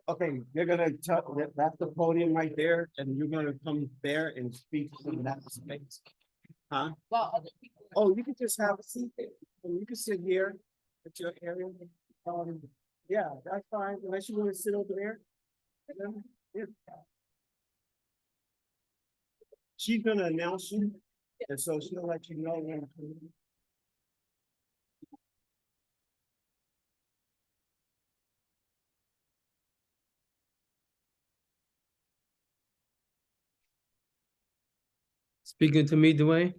Okay, you're gonna tell, that's the podium right there, and you're gonna come there and speak from that space. Huh? Oh, you can just have a seat there. You can sit here at your area. Um, yeah, that's fine, unless you wanna sit over there. Yeah. She's gonna announce you, and so she'll let you know when. Speaking to me, Dwayne?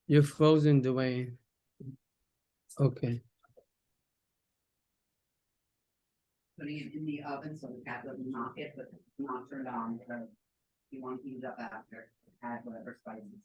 You're frozen, Dwayne. Okay. Putting it in the oven so the cat doesn't knock it, but not turned on, so you want to heat it up after, add whatever spices.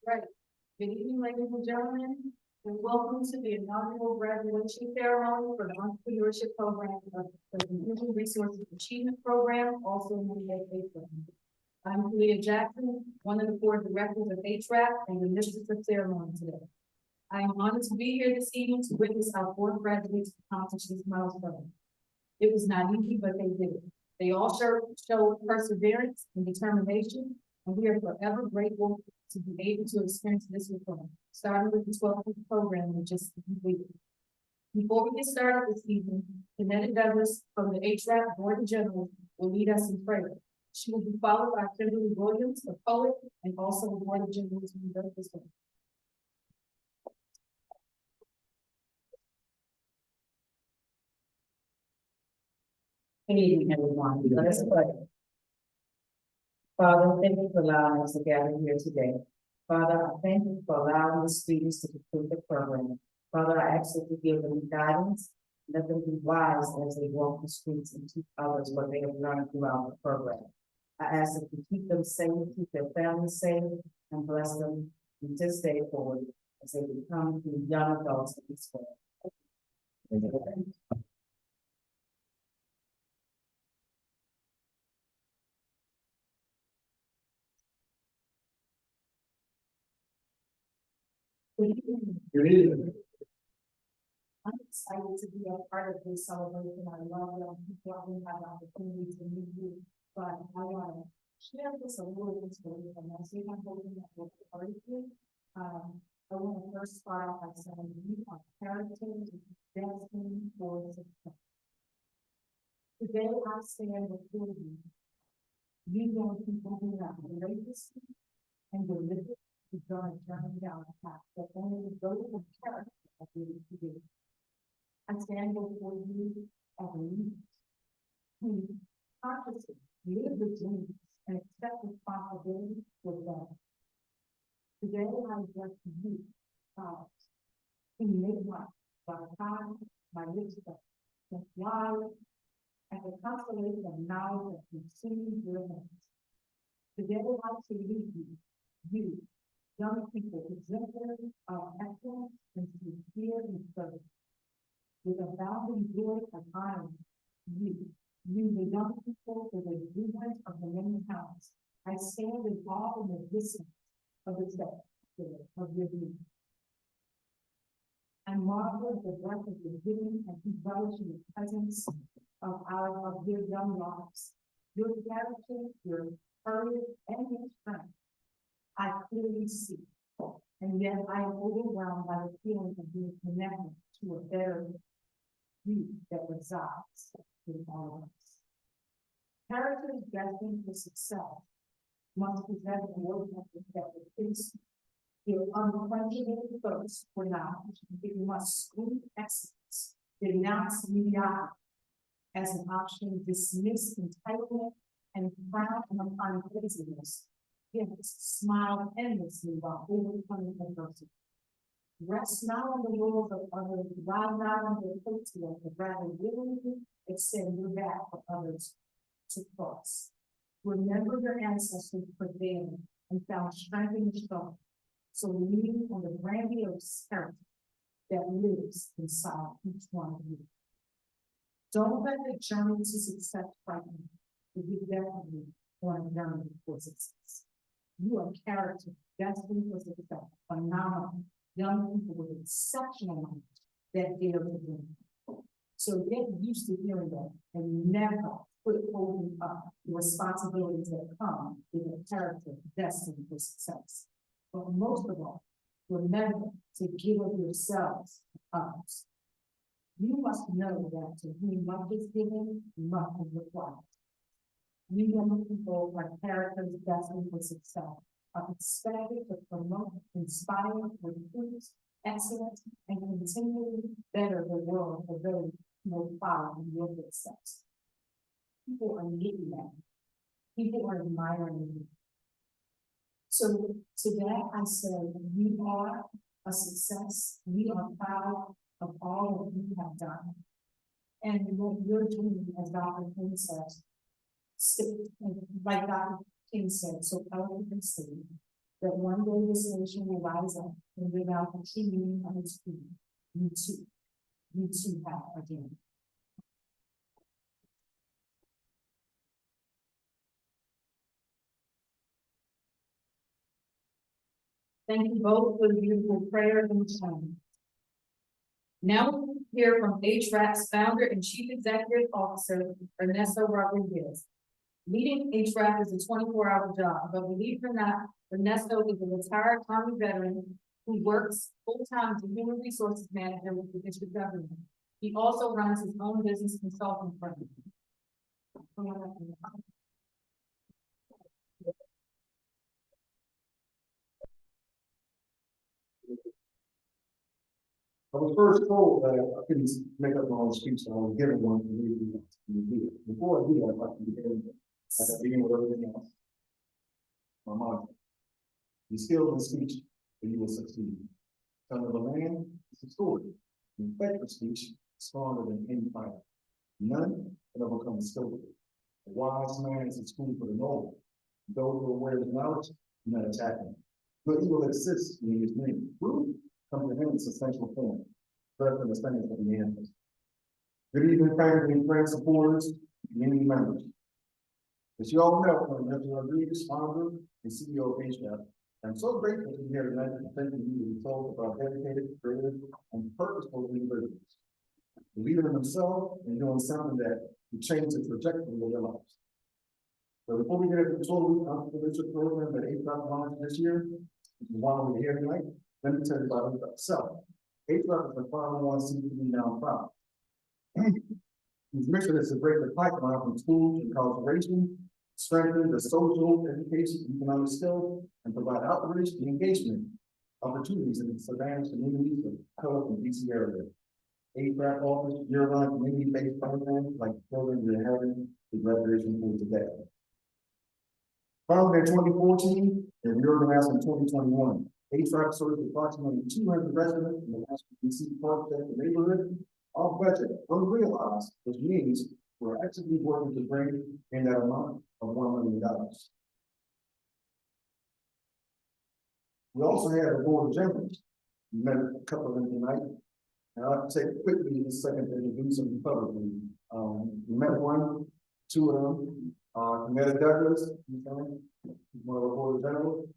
Right. Good evening, ladies and gentlemen, and welcome to the inaugural graduation ceremony for the entrepreneurship program of the Human Resources Achievement Program, also known as HRAP. I'm Leah Jackson, one of the board directors of HRAP and the mistress of ceremony today. I am honored to be here this evening to witness our fourth graduates accomplish this milestone. It was not easy, but they did it. They all showed perseverance and determination, and we are forever grateful to be able to experience this with them, starting with the 12-week program we just completed. Before we get started this evening, Kennetta Douglas from the HRAP Board of General will lead us in prayer. She will be followed by Kimberly Williams, the poet, and also the Board of General's leader as well. Good evening, everyone. Let us pray. Father, thank you for allowing us to gather here today. Father, I thank you for allowing the students to complete the program. Father, I ask that you give them guidance, let them be wise as they walk the streets and teach others what they have learned throughout the program. I ask that you keep them safe, keep their families safe, and bless them from this day forward as they become the young adults of this world. Good evening. I'm excited to be a part of this celebration. I love that people have the opportunity to meet you but I wanna share this a little bit with them, I see I'm holding that with the party. I want to first start off by saying you are heritage destined for success. Today I stand before you. You young people who have courageously and deliberately begun a journey down a path that only those with character are able to do. I stand before you as a leader who consciously live the dreams and accept responsibility for them. Today I address you, who made by time, my wisdom, and wise, and the constellation of knowledge that consumes your hands. Today I salute you, young people, exemplary of excellence and sincere in service. With abounding joy and honor, you, the young people, for the exuberance of the many talents. I stand in awe in the distance of the step of your beauty. I marvel at the breath of your giving and relish in the presence of your young lives. Your character, your courage, and your strength, I clearly see. And yet I am overwhelmed by the feeling of being connected to a better you that resides in all of us. Character is destined for success must possess a work ethic that reflects your unquenchable thirst for knowledge. It must scream excellence, denounce mediocrity as an option, dismiss entitlement, and frown upon laziness. Yet smile endlessly while overcoming adversity. Rest not on the laurels of others, ride not on their coattails, but rather willingly extend your back for others to cross. Remember your ancestors prevailed and found strength in the struggle. So lean on the grandiose character that lives inside each one of you. Don't let the journey to success frighten you. You definitely on a journey for success. You are character destined for success, phenomenal young people with exceptional knowledge that dare to dream. So get used to hearing that and never quit holding up the responsibilities that come with a character destined for success. But most of all, remember to give of yourselves to others. You must know that to whom much is given, much is required. You young people are characters destined for success, are expected to promote, inspire, recruit, excellence, and continually better the world for those who will follow in your footsteps. People are needing that. People are admiring you. So today I say you are a success. We are proud of all that you have done. And what you're doing, as Dr. King says, like Dr. King said, so eloquently stated, that one day this nation will rise up and without the true meaning of its creed, you too have a dream. Thank you both for the beautiful prayer and song. Now we'll hear from HRAP's founder and chief executive officer, Ernesto Rodriguez. Leading HRAP is a 24-hour job, but believe it or not, Ernesto is a retired Army veteran who works full-time as a human resources manager with the district government. He also runs his own business consulting firm. I was first told that I couldn't make up my own speech, so I was given one to read. Before I do that, I'd like to begin with everything else. My motto: be skilled in speech, and you will succeed. Son of a man, it's a story. In effective speech, stronger than any fight. None can overcome skillfully. A wise man is a school for the noble. Those who are aware of knowledge do not attack him. But he will assist in his name. Proof comprehend its essential form, birth and understanding of the answers. Good evening, family and friends, supporters, community members. As you all know, I'm Mr. Rodriguez, founder and CEO of HRAP. I'm so grateful to be here tonight to present to you the results of our dedicated, creative, and purposeful individuals. The leader in themselves and doing something that will change the trajectory of their lives. So before we get into the total, program that HVAC launched this year, while we're here tonight, let me tell you about HVAC. So, HVAC is a 501c3 nonprofit. His mission is to break the pipeline from school to incarceration, strengthen the social, education, economic skills, and provide outreach and engagement opportunities in the Savannah communities of color and DC area. HVAC offers year-round community-based programs like the program we're having the graduation for today. Founded in 2014 and reorganized in 2021, HVAC serves approximately 200 residents in the Washington, D.C. Parkchester neighborhood, off budget, unrealized, which means we're actively working to bring in that amount of $1 million. We also have a board of generals. We met a couple of them tonight. And I'll take quickly in a second to introduce them publicly. We met one, two of them. Commander Douglas, one of the board of generals.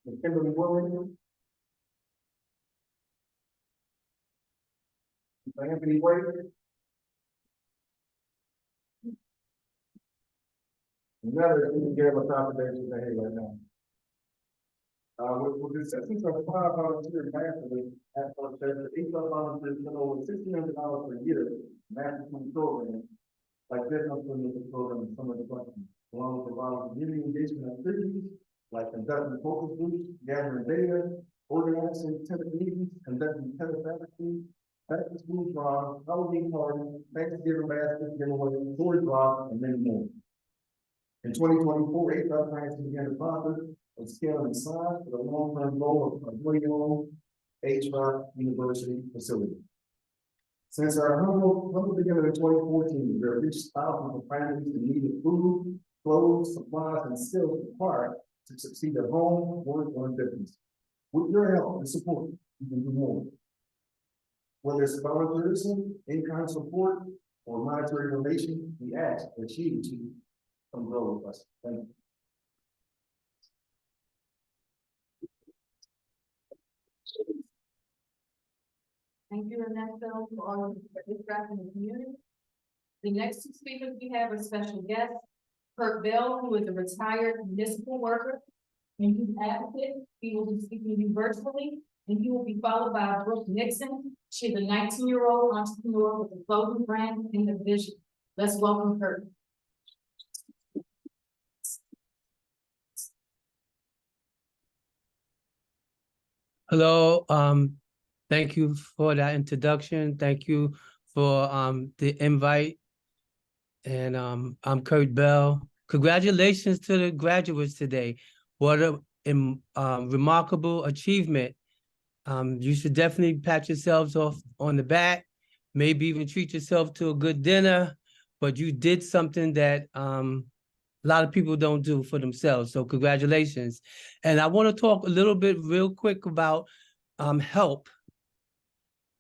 And Kimberly Williams. Anthony Wade. Another individual confidential today right now. With the assistance of 5 volunteer masterly at Parkchester, each volunteers spend over $1,600 per year master program, like this implementation program in some of the country, along with providing community engagement activities like conducting focus groups, gathering data, organizing tenant meetings, conducting telefaculty, back to school drive, Halloween party, Thanksgiving basket giveaway, toy drive, and many more. In 2024, HVAC plans to begin the process of scaling the size for the long-term goal of a $1 billion HVAC university facility. Since our humble beginning in 2014, we have reached thousands of families in need of food, clothes, supplies, and skills required to succeed at home, work, or in business. With your help and support, you can do more. Whether it's volunteerism, in-kind support, or monetary donation, we ask that you to come grow with us. Thank you. Thank you, Ernesto, for all of the distracting the community. The next two speakers we have are special guests. Kurt Bell, who is a retired municipal worker and youth advocate. He will be speaking to you virtually, and he will be followed by Brooke Nixon. She's a 19-year-old entrepreneur with a clothing brand in the division. Let's welcome Kurt. Hello, thank you for that introduction. Thank you for the invite. And I'm Kurt Bell. Congratulations to the graduates today. What a remarkable achievement. You should definitely pat yourselves off on the back, maybe even treat yourself to a good dinner, but you did something that a lot of people don't do for themselves. So congratulations. And I want to talk a little bit real quick about help.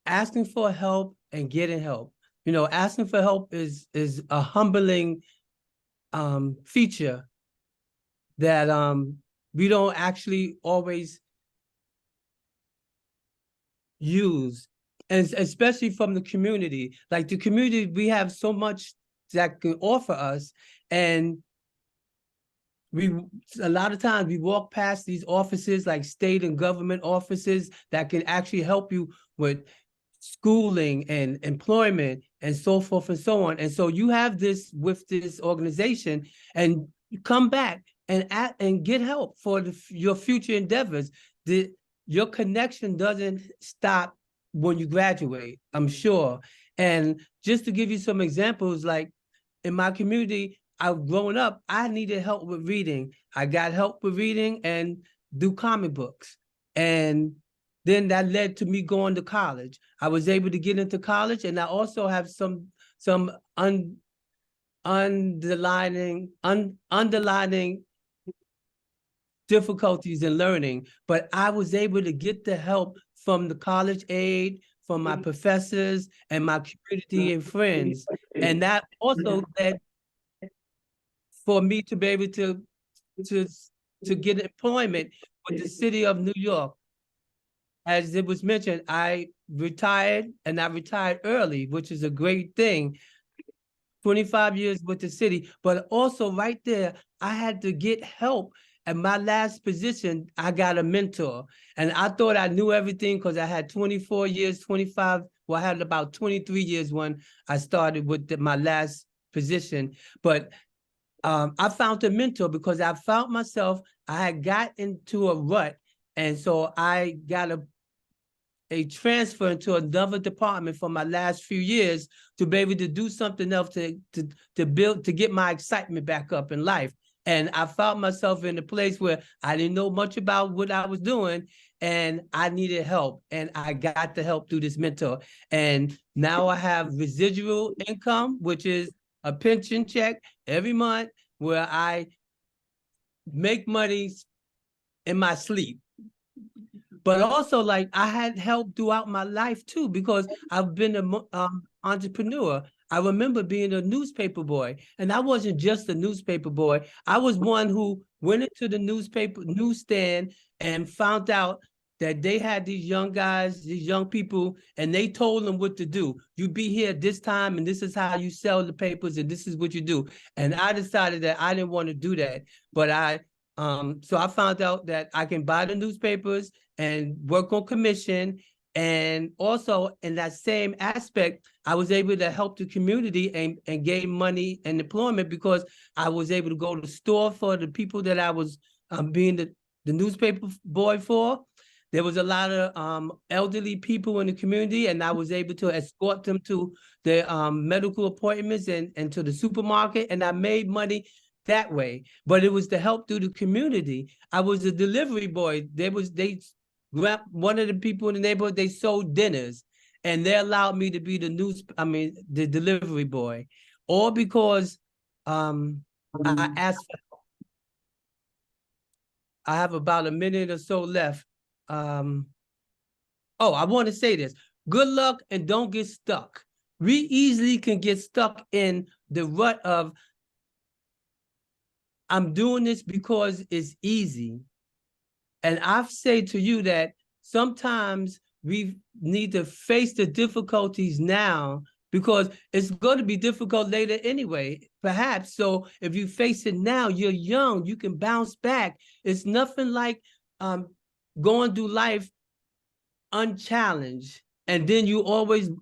Asking for help and getting help. You know, asking for help is a humbling feature that we don't actually always use, and especially from the community. Like the community, we have so much that can offer us, and a lot of times we walk past these offices, like state and government offices, that can actually help you with schooling and employment and so forth and so on. And so you have this with this organization, and you come back and get help for your future endeavors. Your connection doesn't stop when you graduate, I'm sure. And just to give you some examples, like in my community, growing up, I needed help with reading. I got help with reading and do comic books. And then that led to me going to college. I was able to get into college, and I also have some underlining difficulties in learning, but I was able to get the help from the college aid, from my professors and my community and friends. And that also led for me to be able to get employment with the city of New York. As it was mentioned, I retired, and I retired early, which is a great thing. 25 years with the city, but also right there, I had to get help. At my last position, I got a mentor, and I thought I knew everything because I had 24 years, 25, well, I had about 23 years when I started with my last position. But I found a mentor because I found myself, I had got into a rut. And so I got a transfer into another department for my last few years to be able to do something else to build, to get my excitement back up in life. And I found myself in a place where I didn't know much about what I was doing and I needed help. And I got the help through this mentor. And now I have residual income, which is a pension check every month where I make money in my sleep. But also, like, I had help throughout my life too, because I've been an entrepreneur. I remember being a newspaper boy, and I wasn't just a newspaper boy. I was one who went into the newsstand and found out that they had these young guys, these young people, and they told them what to do. You be here at this time, and this is how you sell the papers, and this is what you do. And I decided that I didn't want to do that, but so I found out that I can buy the newspapers and work on commission. And also in that same aspect, I was able to help the community and gain money and employment because I was able to go to the store for the people that I was being the newspaper boy for. There was a lot of elderly people in the community, and I was able to escort them to their medical appointments and to the supermarket, and I made money that way. But it was to help through the community. I was a delivery boy. They grabbed one of the people in the neighborhood, they sold dinners, and they allowed me to be the delivery boy. All because I asked for help. I have about a minute or so left. I want to say this. Good luck and don't get stuck. We easily can get stuck in the rut of, I'm doing this because it's easy. And I say to you that sometimes we need to face the difficulties now because it's going to be difficult later anyway, perhaps. So if you face it now, you're young, you can bounce back. It's nothing like going through life unchallenged. And then you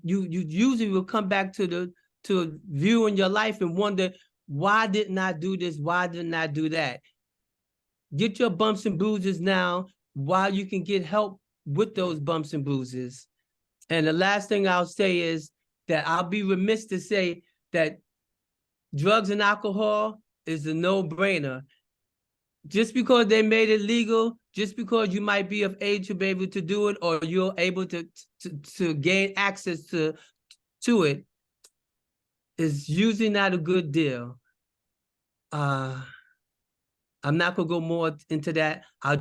usually will come back to viewing your life and wonder, why didn't I do this? Why didn't I do that? Get your bumps and bruises now while you can get help with those bumps and bruises. And the last thing I'll say is that I'll be remiss to say that drugs and alcohol is a no-brainer. Just because they made it legal, just because you might be of age to be able to do it, or you're able to gain access to it, is usually not a good deal. I'm not gonna go more into that. I'll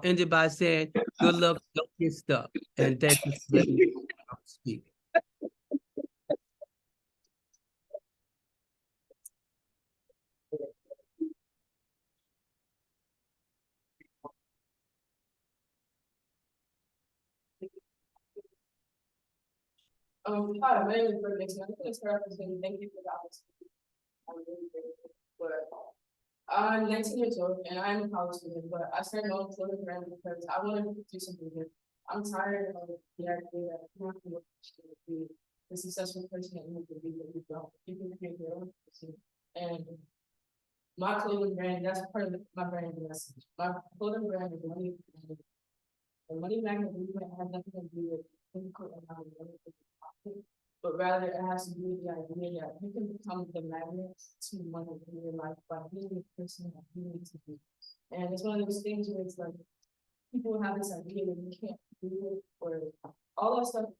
end it by saying, good luck, don't get stuck. And thank you for letting me speak. Hi, my name is Britt Nixon. I'm going to start off by saying thank you for the opportunity. I'm really grateful for it. I'm 19 years old and I'm a college student, but I started my own clothing brand because I wanted to do something good. I'm tired of the idea that you have to be the successful person that you need to be, but you don't. You can create your own person. And my clothing brand, that's part of my brand message. My clothing brand is money. The money magnet movement has nothing to do with physical and money, but rather it has to do with the idea that you can become the magnet to money in your life by being the person that you need to be. And it's one of those things where it's like people have this idea that you can't do it, or all that stuff.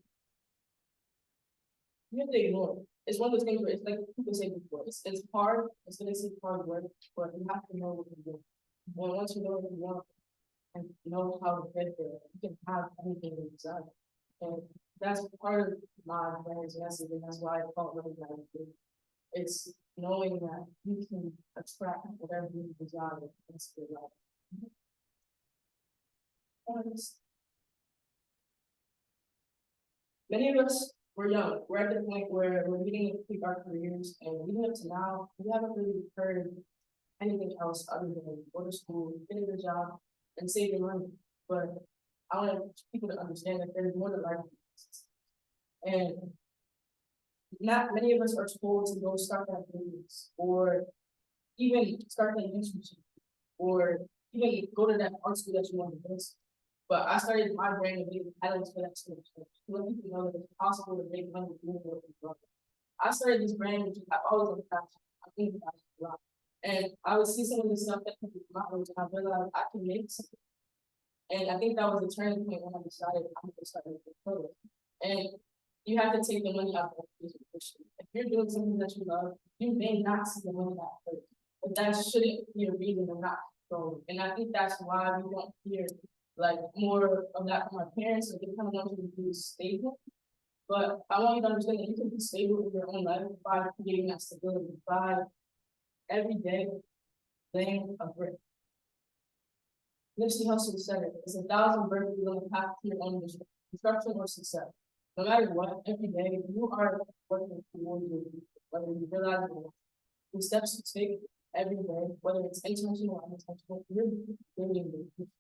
You have to ignore it. It's one of those things where it's like people say before, it's hard, it's gonna take hard work, but you have to know what you do. And once you know what you want and know how to get there, you can have anything you desire. And that's part of my brand's message, and that's why I call it really. It's knowing that you can attract whatever you desire into your life. Many of us we're young. We're at the point where we're beginning to pick our careers, and even up to now, we haven't really heard anything else other than go to school, get a good job, and save your money. But I want people to understand that there's more to life. And not many of us are told to go start that business, or even start that internship, or even go to that art school that you want to go to. But I started my brand and being catalyst for that school. To let people know that it's possible to make money doing what you love. I started this brand because I've always loved fashion. I think about it a lot. And I would see some of the stuff that people come out with, and I realized I can make something. And I think that was the turning point when I decided I'm going to start making clothes. And you have to take the money out of the business. If you're doing something that you love, you may not see the money out first. But that shouldn't be a reason to not go. And I think that's why we don't hear like more of that from our parents, so they kind of want you to be stable. But I want you to understand that you can be stable in your own life by creating that stability, by every day laying a brick. Nipsey Hussle said it, it's 1,000 bricks on the path to your own destruction or success. No matter what, every day you are working towards your future, whether you realize it or not. The steps you take every day, whether it's intentional or unintentional, you're building your future.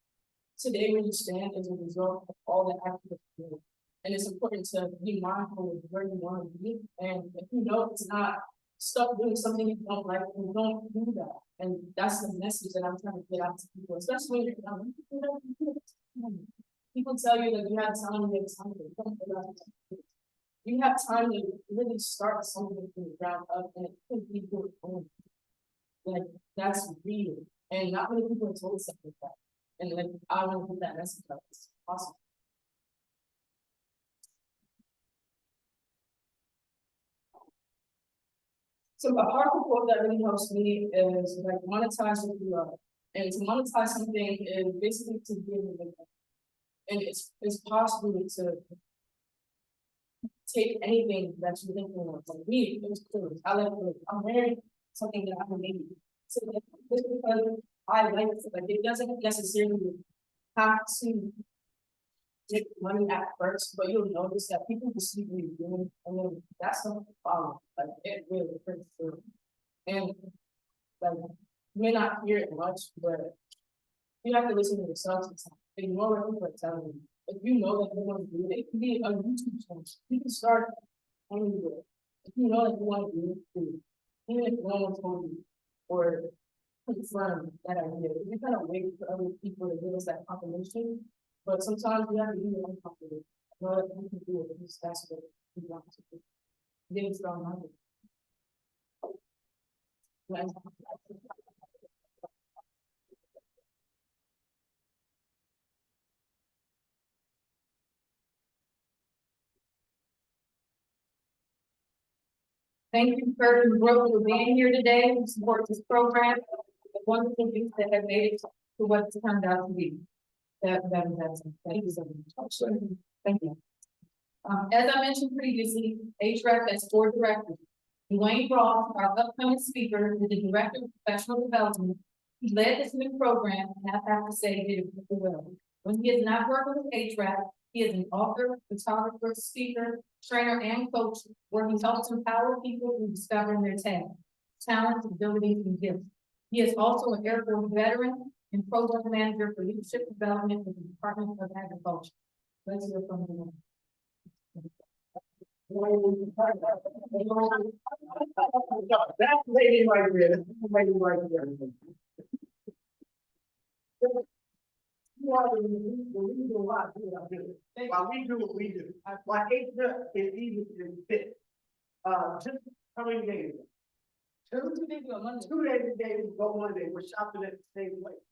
Today, where you stand is a result of all the actions that you do. And it's important to be mindful of where you want to be. And if you know it's not, stop doing something you don't like, and don't do that. And that's the message that I'm trying to get out to people, especially when you're young. People tell you that you have time, you have time. You have time to really start something from the ground up, and it could be your own. Like, that's real. And not many people are told something like that. And like, I want to put that message out. It's awesome. So a powerful quote that really helps me is like monetize what you love. And to monetize something is basically to give it. And it's possible to take anything that you think of. Like me, it was clothes. I like clothes. I'm wearing something that I made. So just because I like it, like it doesn't necessarily have to take money at first, but you'll notice that people will see what you're doing, and then that's not the problem. Like it really hurts through. And like you may not hear it much, but you have to listen to yourself sometimes. Ignore what people are telling you. If you know that you want to do it, it can be a YouTube channel. You can start anywhere. If you know that you want to do it, even if no one told you or confirm that idea. We kind of wait for other people to give us that confirmation, but sometimes we have to do your own confirmation. Know that we can do it because that's what we want to do. Getting strong-minded. Thank you, Kurt and Brooke, for being here today to support this program. The wonderful things that have made it to what it's turned out to be. That's thank you so much. Thank you. As I mentioned previously, HREC has 4 directors. Dwayne Ross, our upcoming speaker, is the Director of Professional Development. He led this new program, and I have to say he did it well. When he is not working with HREC, he is an author, photographer, speaker, trainer, and coach, where he helps empower people in discovering their talents, abilities, and gifts. He is also an Air Force veteran and program manager for leadership development with the Department of Agriculture. Let's hear from him. That lady right there, lady right there. While we do what we do, like HREC is easy to fit. Just how many days? 2 days ago, Monday. 2 days ago, Monday, we're shopping at the same place.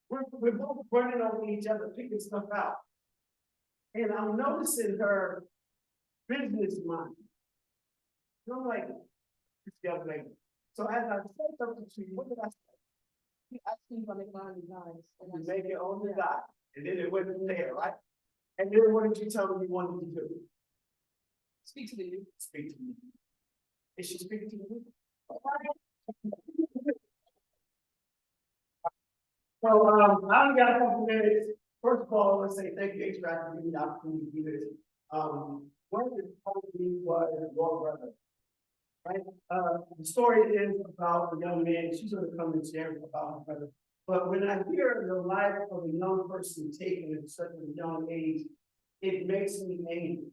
We're both running over each other, picking stuff out. And I'm noticing her business mind. And I'm like, this young lady. So as I said something to you, what did I say? You asked me if I make my own designs. You make your own design, and then it wasn't there, right? And then what did you tell me you wanted to do? Speak to the youth. Speak to me. Is she speaking to you? So, I only got a couple minutes. First of all, I want to say thank you, HVAC, for giving me the opportunity to do this. One is probably was your brother. Right, the story is about a young man, she's gonna come and share about her brother. But when I hear the life of a young person taken at such a young age, it makes me angry.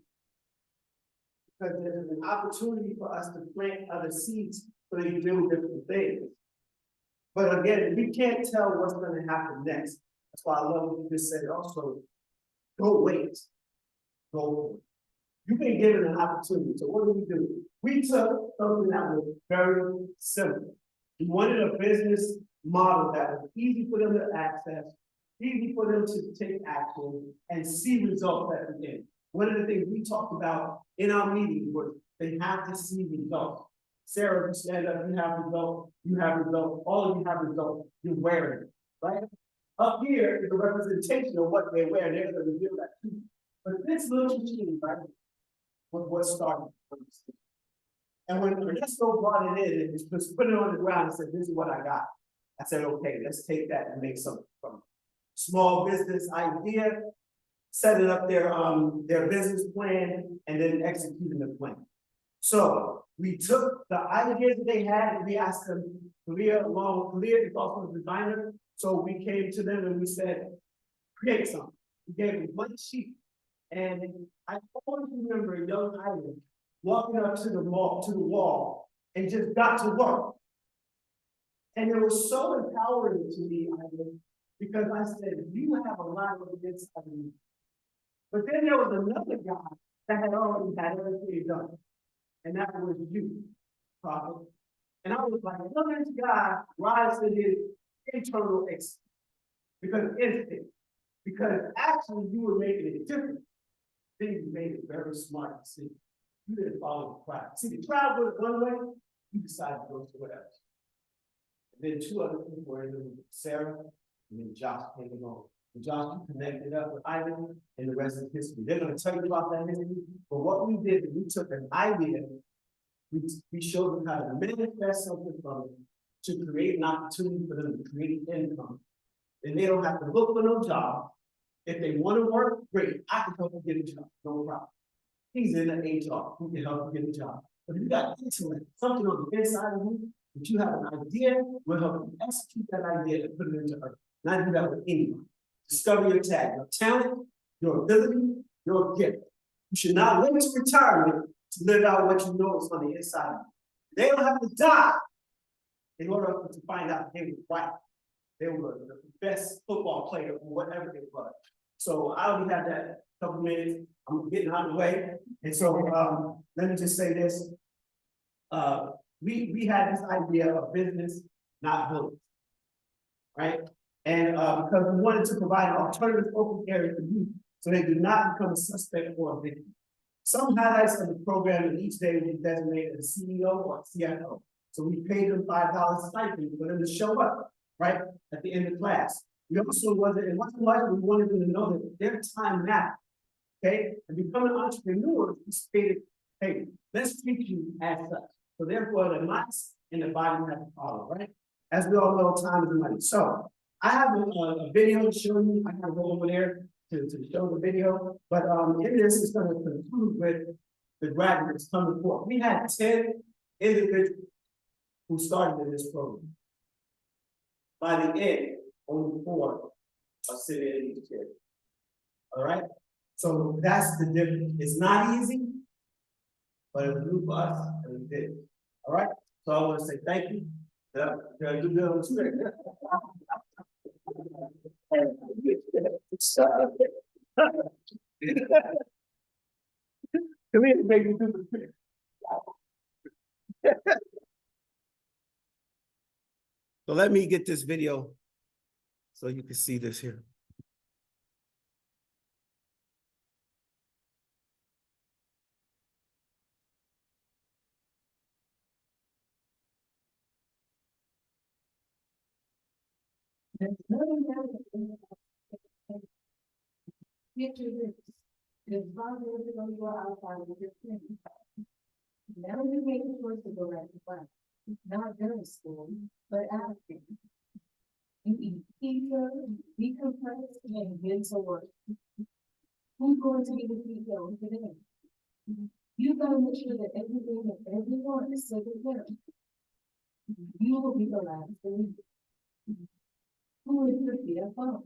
Because there's an opportunity for us to plant other seeds so they do different things. But again, we can't tell what's gonna happen next. That's why I love what you just said also. Go wait. Go. You've been given an opportunity. So what do? We took something that was very simple. We wanted a business model that was easy for them to access, easy for them to take action and see results at the end. One of the things we talked about in our meeting was they have to see results. Sarah, you stand up, you have results, all of you have results, you're wearing it, right? Up here is a representation of what they're wearing, they're gonna reveal that too. But this little machine, right, was what started. And when Ernesto brought it in and just put it on the ground and said, this is what I got. I said, okay, let's take that and make something from it. Small business idea, setting up their business plan and then executing the plan. So we took the ideas that they had and we asked them, Kalia is also a designer. So we came to them and we said, create something. We gave them one sheet. And I always remember a young Island walking up to the wall and just got to work. And it was so empowering to me, Island, because I said, you have a lot of this of you. But then there was another guy that had already had everything done. And that was you, Prophet. And I was like, look at this guy rise to his internal instinct. Because actually you were making it different. Then you made it very smart decision. You didn't follow the crowd. See, the crowd went one way, you decided to go to whatever. And then two other people were in there, Sarah, and then Josh came along. And Josh connected up with Ivan, and the rest is history. They're going to tell you about that history. But what we did is we took an idea, we showed them how to manifest something from it to create an opportunity for them to create income. And they don't have to look for no job. If they want to work, great. I can help them get a job, no problem. He's in the HR, who can help you get a job. But if you got intellect, something on the inside of you, that you have an idea, we'll help you execute that idea and put it into earth. Not do that with anyone. Discover your tag, your talent, your ability, your gift. You should not wait to retirement to live out what you know is on the inside of you. They don't have to die in order to find out they were right. They were the best football player or whatever they were. So I only have that couple minutes. I'm getting out of the way. And so let me just say this. We had this idea of business, not buildings. Right? And because we wanted to provide an alternative open area for youth so they do not become a suspect or a victim. Some highlights of the program in each day will be designated as CEO or CFO. So we paid them $5 stipend for them to show up, right, at the end of class. We also it wasn't much, we wanted them to know that their time now, okay? And becoming entrepreneurs, we stated, hey, let's treat you as such. So therefore, the minds and the body have to follow, right? As we all know, time is money. So I have a video to show you. I gotta go over there to show the video. But in this is going to conclude with the graduates coming forth. We had 10 individuals who started in this program. By the end, only 4 are sitting in each chair. All right? So that's the difference. It's not easy, but it's new for us, and we did. All right? So I want to say thank you. Come here and make me do the trick. So let me get this video so you can see this here. Picture this. It's not really going to go outside of your thing. Never you make a choice to go back to class. Not during school, but after. You eat pizza, decompress, and get to work. Who's going to be the CEO today? gonna make sure that everything that everyone is taken care of. You will be the last thing. Who is the CFO?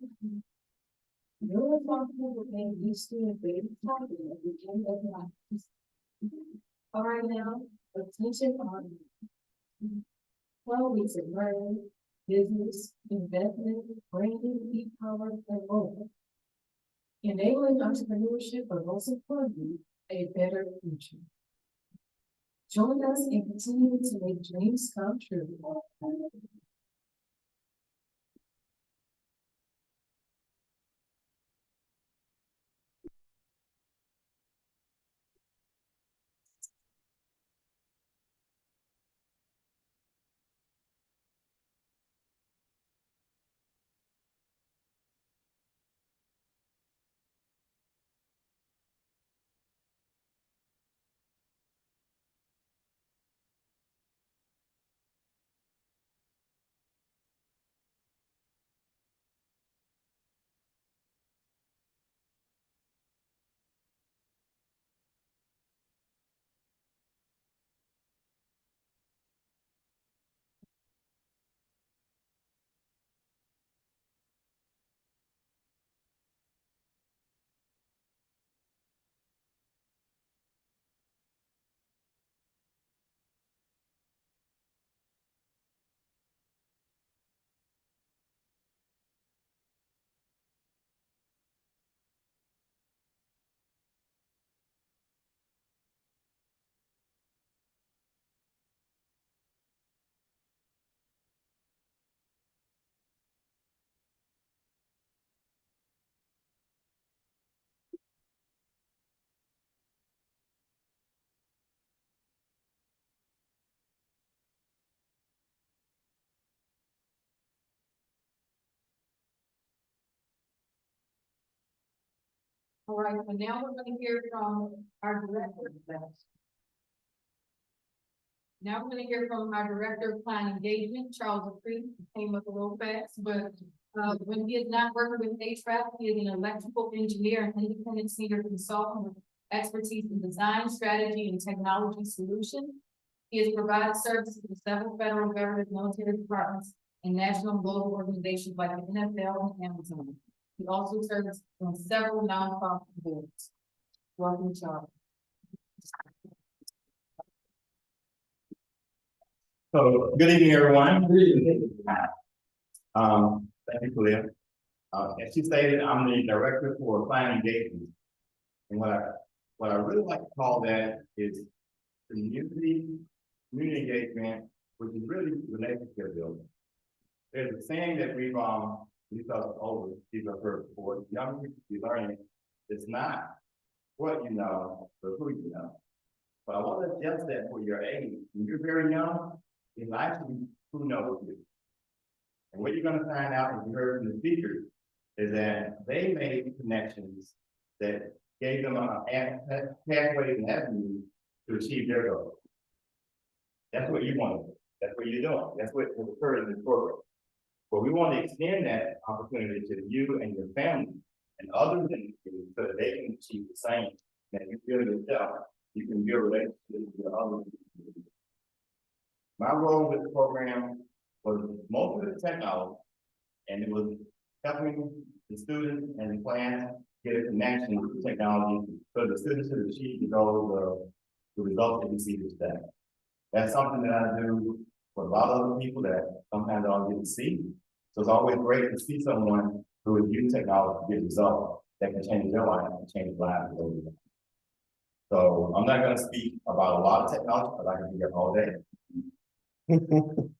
You're responsible for paying each student basic salary at the end of the month. All right now, attention on 12 weeks of learning, business, investment, branding, e-commerce, and more. Enabling entrepreneurship, but most importantly, a better future. Join us in continuing to make dreams come true. All right, so now we're gonna hear from our director. Now we're gonna hear from our director of client engagement, Charles Dupree. He came up a little fast, but when he is not working with HVAC, he is an electrical engineer and independent senior consultant with expertise in design, strategy, and technology solutions. He has provided services to several federal government, military departments, and national and global organizations like the NFL and Amazon. He also serves on several nonprofit boards. Welcome, Charles. So, good evening, everyone. Thank you, Leah. As she stated, I'm the director for client engagement. And what I really like to call that is community engagement, which is really relationship building. There's a saying that we've older people have heard before, young people be learning, it's not what you know, but who you know. But I want to adjust that for your age. When you're very young, it's actually who knows you. And what you're going to find out, as you heard from the speakers, is that they made connections that gave them a pathway and avenue to achieve their goals. That's what you want to do. That's what you're doing. That's what occurred in this program. But we want to extend that opportunity to you and your family and others in the community so that they can achieve the same. And if you feel yourself, you can build relationships with others. My role with the program was most of the technology, and it was helping the students and the class get a connection with the technology so the students could achieve the goals of the results that we see today. That's something that I do for a lot of other people that sometimes I don't get to see. So it's always great to see someone who is using technology to get results that can change their life and change the lives of others. So I'm not going to speak about a lot of technology because I can be here all day.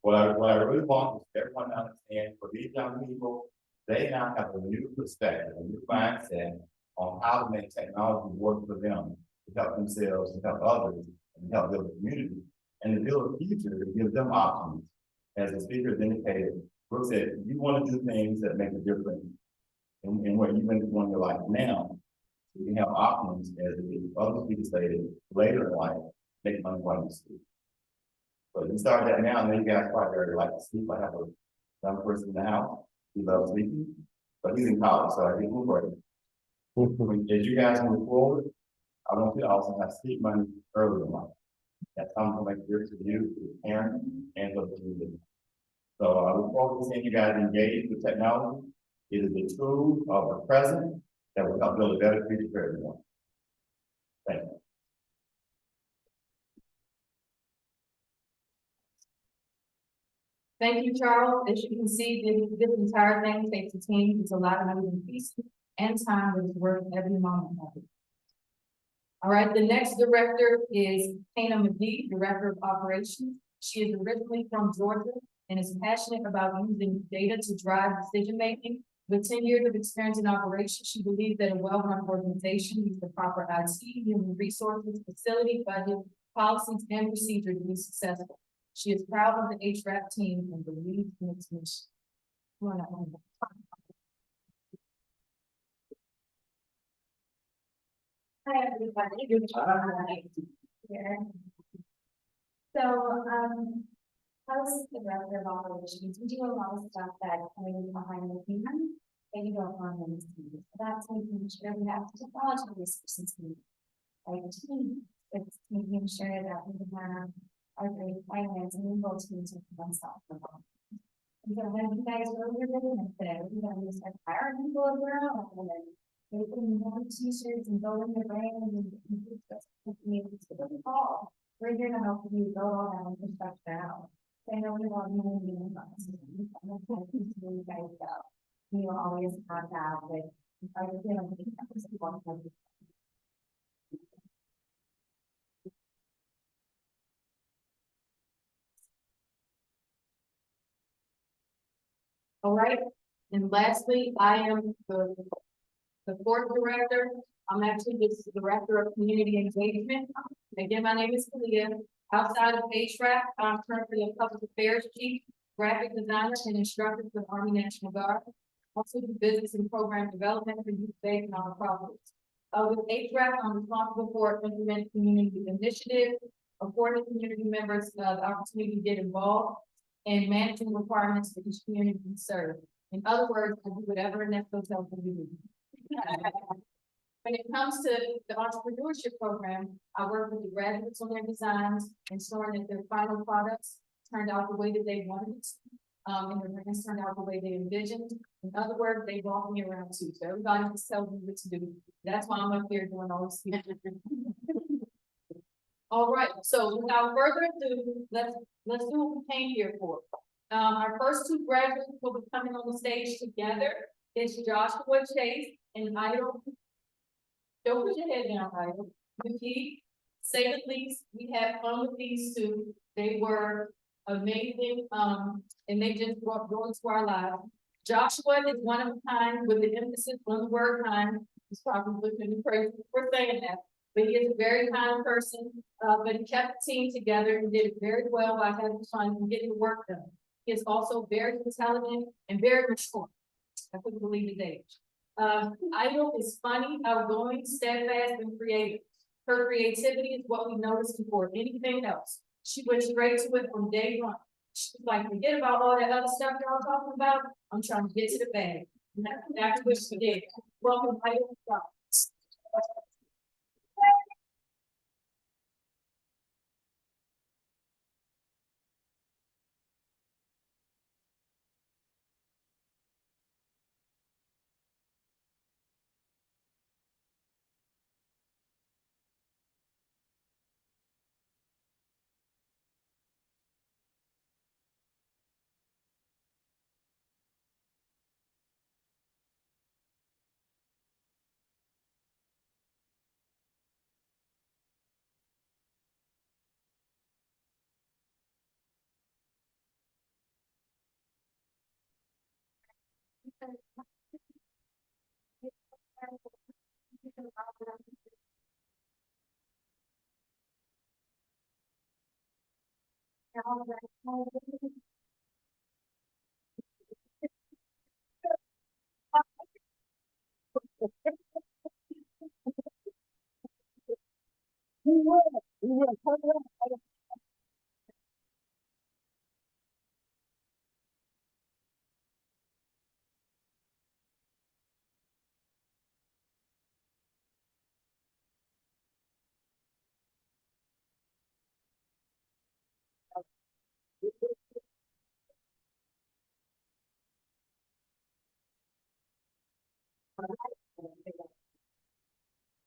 What I really want is everyone to understand for these young people, they now have a new perspective, a new mindset on how to make technology work for them, to help themselves, to help others, and to help build a community, and to build a future that gives them options. As the speakers indicated, Brooke said, you want to do things that make a difference in what you've been doing in your life now. So you can have options, as the other speakers stated, later in life, make money while you sleep. But you start that now, and then you guys probably already like to sleep. I have a young person in the house. He loves sleeping, but he's in college, so I give him a break. As you guys move forward, I want you to also have sleep money early in life. That's something like this to you, to the parents, and to the community. So I look forward to seeing you guys engage with technology. It is a tool of the present that will help build a better future for everyone. Thank you. Thank you, Charles. As you can see, this entire thing takes a team. It's a lot of moving pieces and time that is worth every moment of it. All right, the next director is Tina McGee, Director of Operations. She is originally from Georgia and is passionate about using data to drive decision-making. With 10 years of experience in operations, she believes that a well-run organization needs the proper IT, human resources, facility, budget, policies, and procedures to be successful. She is proud of the HRAP team and believes in its mission. Hi, everybody. Here. So, I was the director of operations. We do a lot of stuff that kind of behind the scenes that you don't want them to see. So that's making sure we have technology resources, like team. It's making sure that we have our great finance and legal teams with themselves. And so when you guys were doing it today, we got to start hiring people as well, and then they can have t-shirts and go in the brand and the fall. We're here to help you go all that infrastructure out. So I know we want you to be in the you guys go. You always have that with I feel like All right, and lastly, I am the fourth director. I'm actually the director of community engagement. Again, my name is Kalia. Outside of HRAP, I'm currently a public affairs chief, graphic designer, and instructor for the Army National Guard. Also do business and program development for youth-based nonprofits. With HRAP, I'm responsible for implementing community initiatives, affording community members the opportunity to get involved, and managing requirements for each community we serve. In other words, I do whatever an hotel can do. When it comes to the entrepreneurship program, I work with the graduates on their designs, ensuring that their final products turned out the way that they wanted, and their brands turned out the way they envisioned. In other words, they walk me around too. So everybody just tells me what to do. That's why I'm up here doing all this. All right, so without further ado, let's do what we came here for. Our first two graduates will be coming on the stage together. It's Joshua Chase and Idle. Don't put your head down, Idle. McGee, say the least, we had fun with these two. They were amazing, and they just brought joy to our lives. Joshua is one of a kind with the emphasis on the word kind. He's probably looking me crazy for saying that. But he is a very kind person, but he kept the team together and did it very well by having fun and getting the work done. He is also very intelligent and very mature. I couldn't believe his age. Idle is funny, outgoing, steadfast, and creative. Her creativity is what we noticed before anything else. She went straight to it from day one. She's like, forget about all that other stuff y'all talking about. I'm trying to get to the bag. And that's what she did. Welcome, Idle.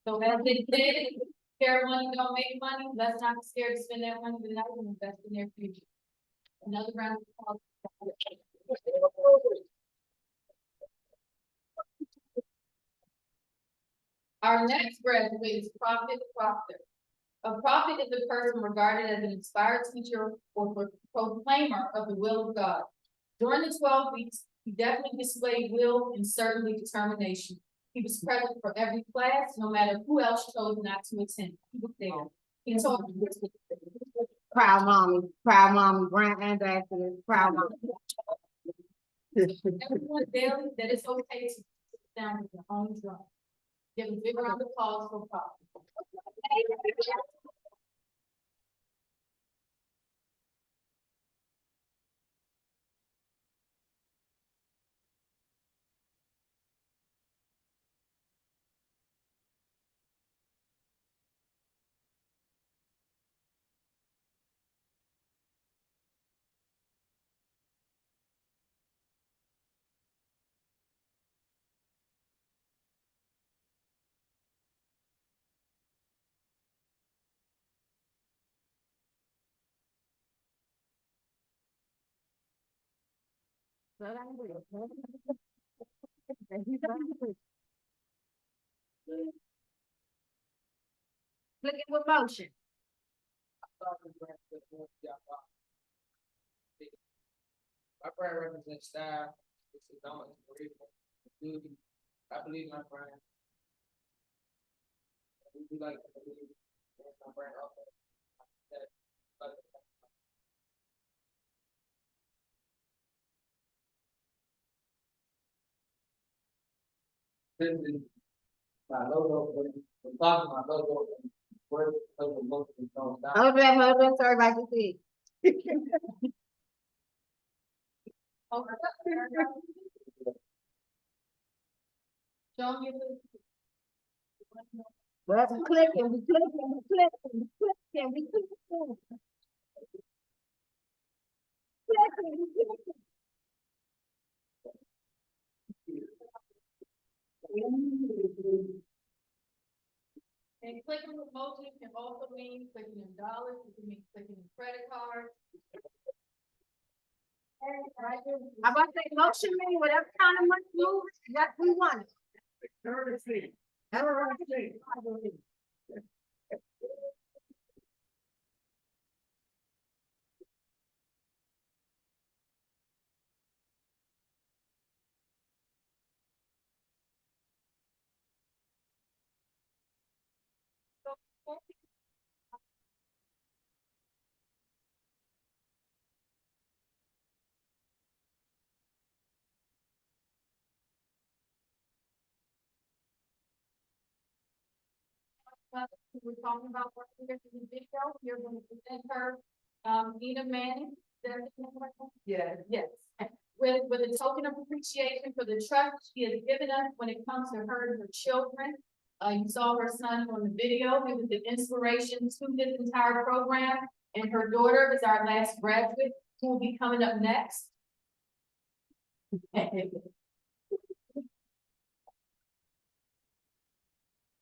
So as they did, spare money, don't make money, let's not be scared to spend that money tonight and invest in their future. Another round of applause. Our next graduate is Prophet Proctor. A prophet is a person regarded as an inspired teacher or proclaimer of the will of God. During the 12 weeks, he definitely displayed will and certainly determination. He was present for every class, no matter who else chose not to attend. He was there. He told Proud mommy, brand ambassador, proud mommy. everyone daily that it's okay to sit down with your own drum. Give a big round of applause for Prophet. Look at what motion. My brand represents style, it's a knowledge, duty. I believe my brand. We like to believe that's my brand also. This is my logo, the top of my logo, where the logo is going down. Hold up, sorry about to see. Show me the. Well, we clicking, we clicking, we clicking, we clicking, we clicking. Clicking, we clicking. And clicking with motion can also mean clicking in dollars, it can mean clicking in credit cards. How about that motion mean whatever kind of money move, that we want. Currency. We're talking about what we're in the video, you're going to present her, Nina Manning. Yeah. Yes, with a token of appreciation for the trust she has given us when it comes to her and her children. You saw her son on the video, he was an inspiration to this entire program, and her daughter is our last graduate, who will be coming up next.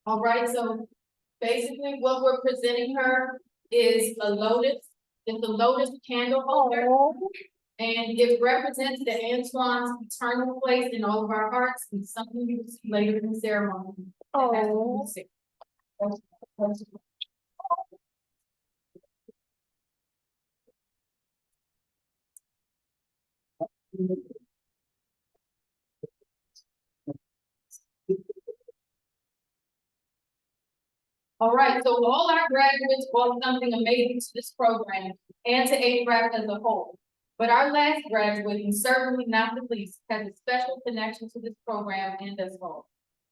All right, so basically what we're presenting her is a lotus, it's a lotus candle holder. And it represents the Antoine's eternal place in all of our hearts, and something you will see later in the ceremony. Oh. All right, so all our graduates brought something amazing to this program and to A-RAP as a whole. But our last graduate, and certainly not the least, has a special connection to this program and us all.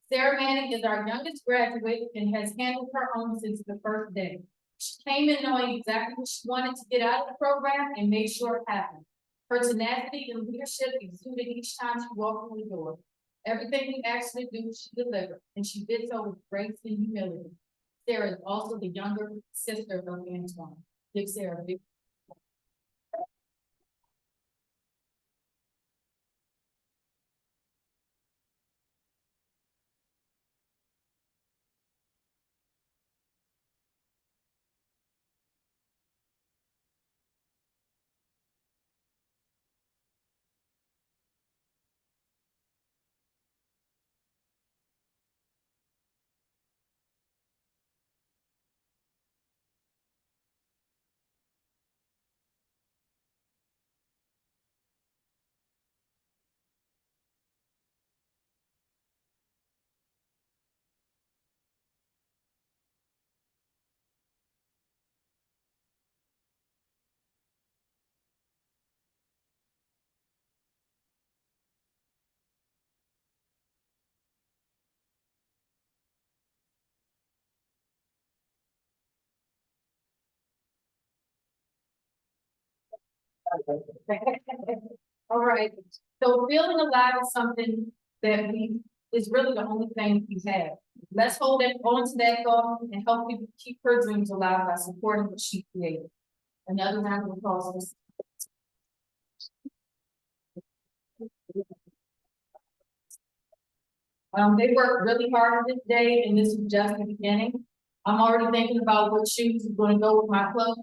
Sarah Manning is our youngest graduate and has handled her own since the first day. She came in knowing exactly what she wanted to get out of the program and made sure it happened. Her tenacity and leadership exuded each time she walked through the door. Everything we asked her to do, she delivered, and she did so with grace and humility. Sarah is also the younger sister of Antoine. Give Sarah a big. All right, so feeling alive is something that is really the only thing we have. Let's hold it on to that thought and help people keep her dreams alive by supporting what she created. Another round of applause. They worked really hard this day, and this is just the beginning. I'm already thinking about what shoes is gonna go with my clothes.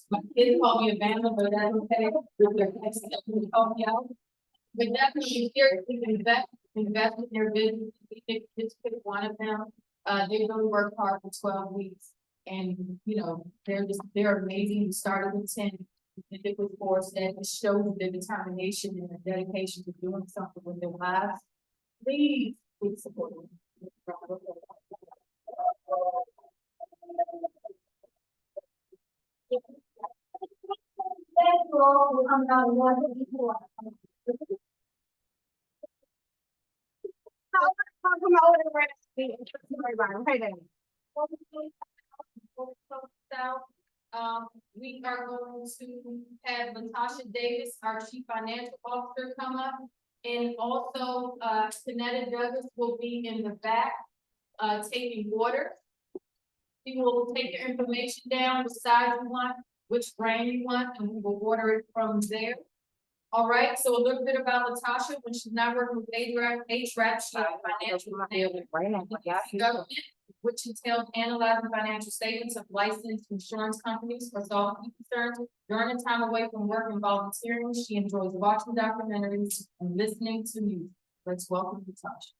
My kids call me a band, but that's okay. With their kids, that will help me out. But definitely seriously invest in their business. Just pick one of them. They really worked hard for 12 weeks. And, you know, they're amazing. We started with 10. And it was forced, and it shows the determination and the dedication to doing something with their lives. Please support them. Thank you all for coming out and watching before. We are going to have Latasha Davis, our Chief Financial Officer, come up. And also, Sonetta Douglas will be in the back, taking water. He will take your information down, what size you want, which brand you want, and we will order it from there. All right, so a little bit about Latasha. When she's not working with HRAP, she's a financial government, which entails analyzing financial statements of licensed insurance companies for solving concerns. During the time away from work and volunteering, she enjoys watching documentaries and listening to music. Let's welcome Latasha.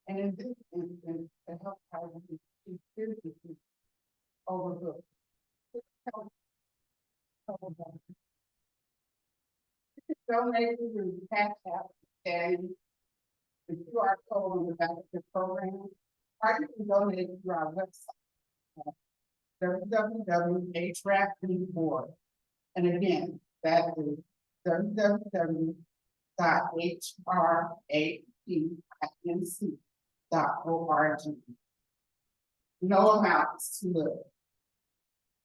And in this instance, the health policy is seriously overlooked. Donating to the tax app and the QR code on the back of the program, or you can donate through our website, www.hrap.org. And again, that is www.hrapinc.org. No amounts too little.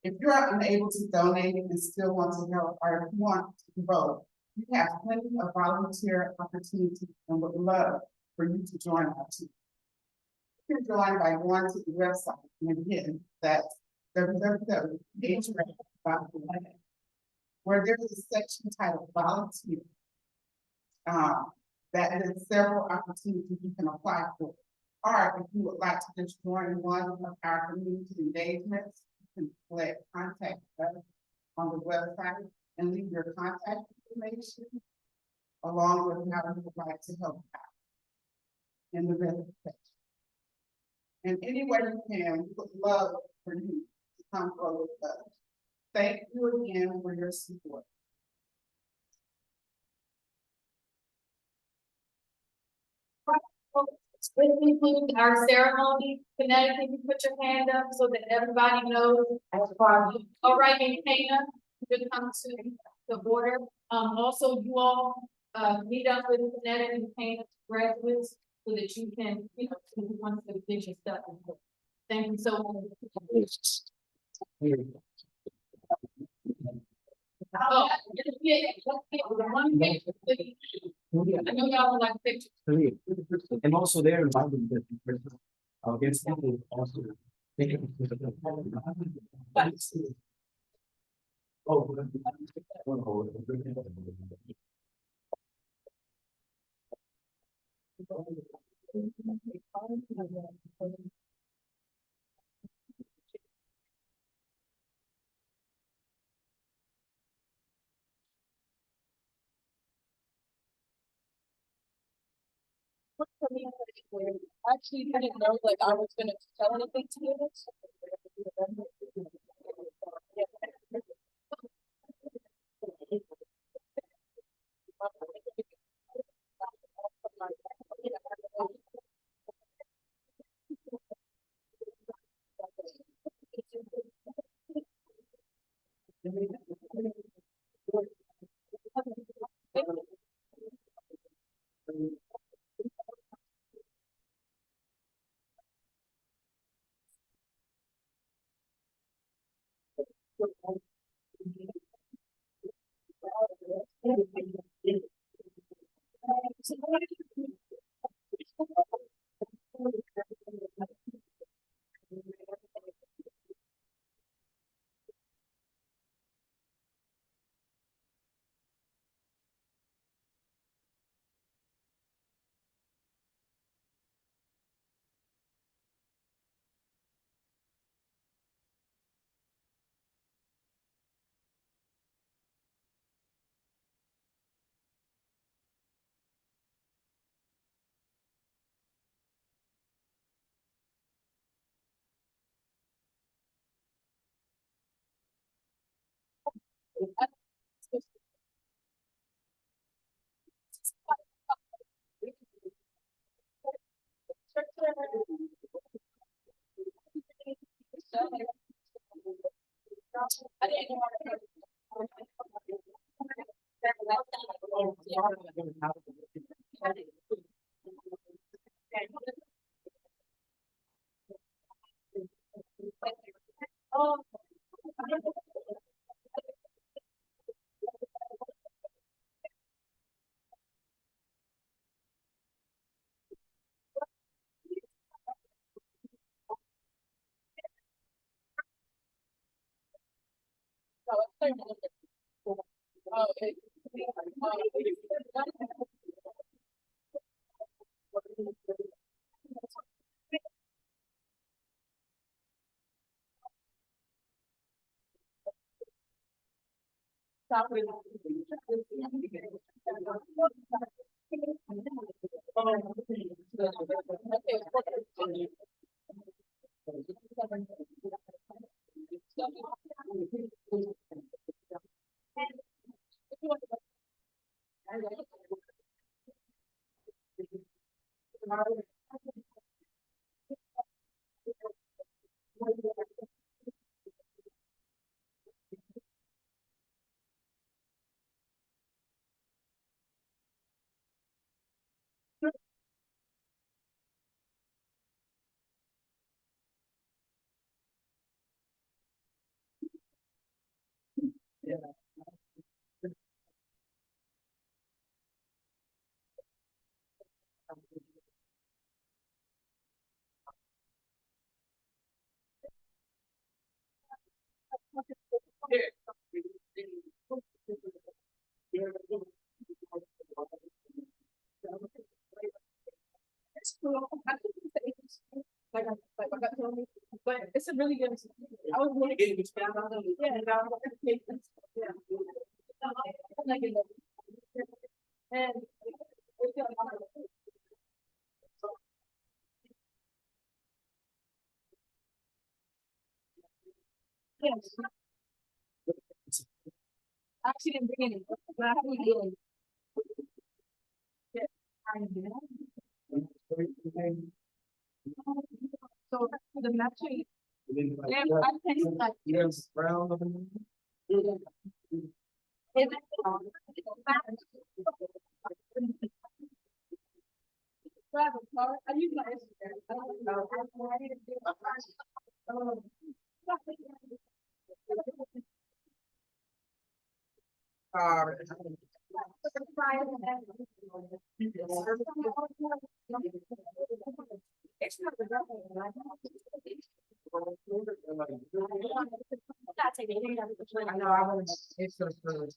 If you're unable to donate and still want to help, or if you want to vote, you have plenty of volunteer opportunities and would love for you to join our team. You can join by going to the website, and again, that's www.hrap.org, where there's a section titled Volunteer. That is several opportunities you can apply for. Or if you would like to just join one of our community engagements, you can select contact us on the website and leave your contact information along with how you would like to help out in the benefit section. And any way you can, we would love for you to come forward with us. Thank you again for your support. This concludes our ceremony. Connecticut, you put your hand up so that everybody knows. All right, and Kana, you can come to the border. Also, you all, meet up with Connecticut and Kana graduates so that you can, so you want to finish your stuff. Thank you so much. Oh, yeah, one picture, please. I know y'all would like pictures. And also they're invited to the I'll get something also. Oh. Actually didn't know like I was gonna tell anything to you. But it's a really good. I was really good. Yeah, and yes, I actually didn't bring any, but I have a feeling. Yeah, I know. So the matching. Yeah, I think that. Yes, brown. Are you guys? I don't know. I know, I want to, it's so true.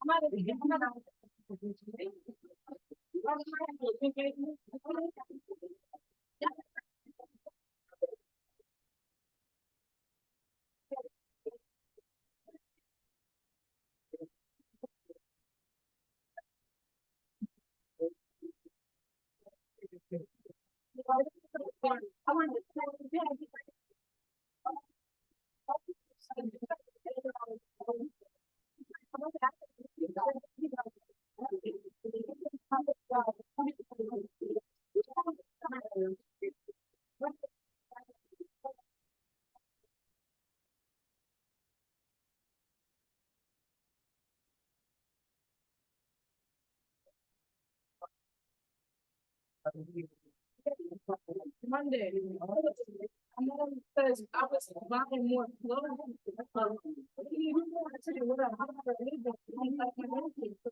Monday. Because I was buying more clothes. He wanted to do what I want for me, but he like my money, so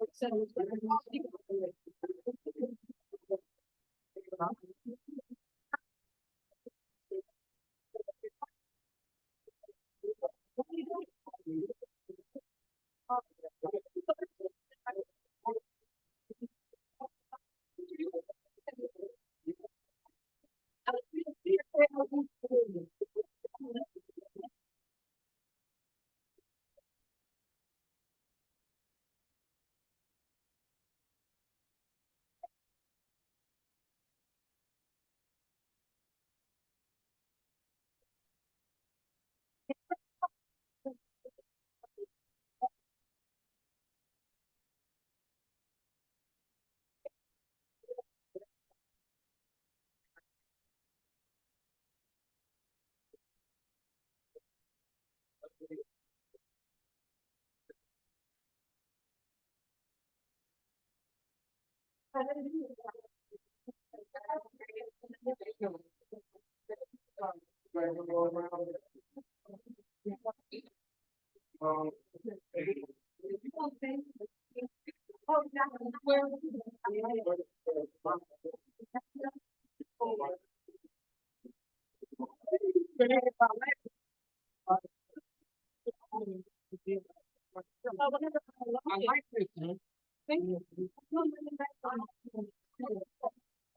I like this, man. Thank you.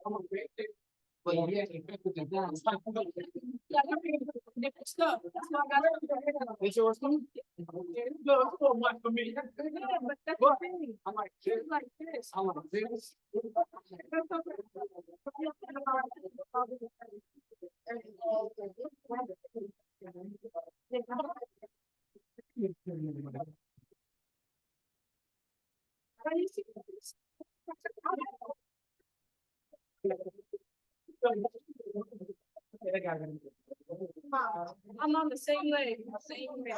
I'm a great thing. But yeah, you pick it down. Different stuff. That's why I got everything. It's yours too? No, it's so much for me. Yeah, but that's What? the thing. I like this. It's like this. I like this. I'm on the same leg, same way.